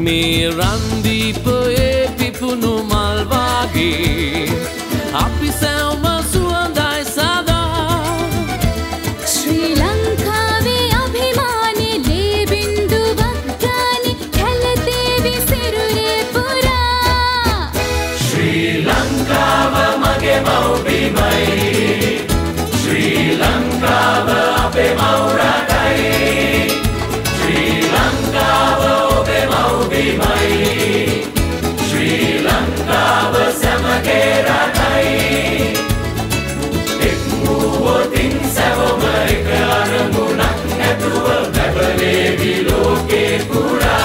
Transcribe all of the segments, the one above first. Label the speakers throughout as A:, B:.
A: මේ රන්දීපයේ පිපුණු මල් වාගේ අපි සැවම සුවඳයි සදා
B: ශ්‍රී ලංකාවේ අභිමානී ලේ බින්දුවක් ගානේ කැළතේ විසිරුරේ පුරා
C: ශ්‍රී ලංකාව මගේ මව්බිමයි ශ්‍රී ලංකාව අපේ මව් රටයි ශ්‍රී ලංකාව සමගේ රටයි එක් වූවොතින් සැවොම එක අරමුණක් නැතුව බැබලේවි ලෝකේ පුරා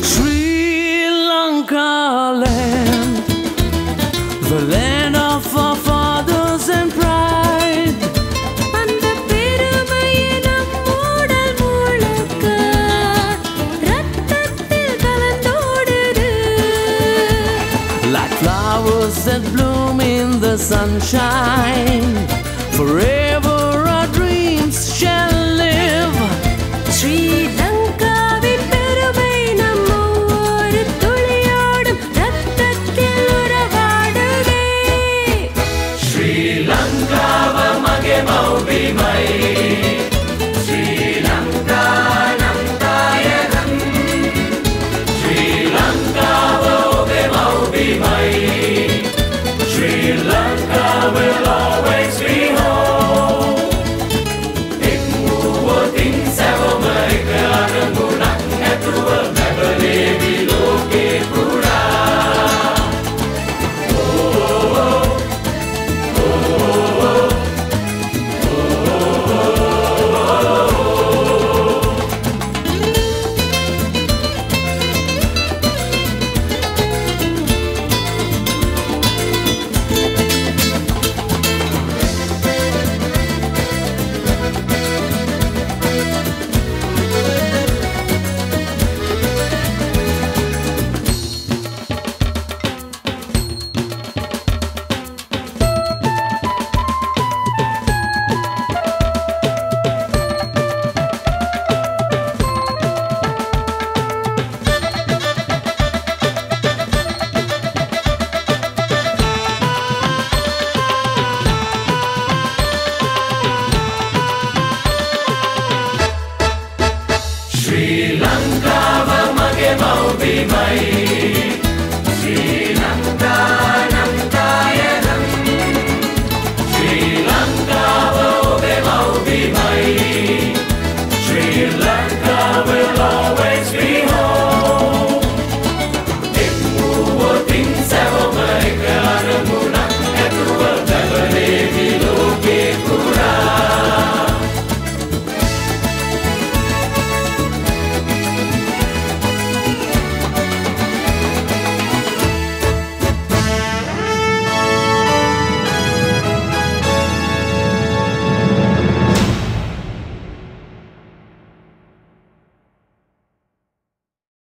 A: Sri Lanka land, the land of our fathers and pride.
B: அந்த பெருமையினம் மூடல் முழக்க ரத்தத்தில் கலந்தோடுது
A: Like flowers that bloom in the sunshine, forever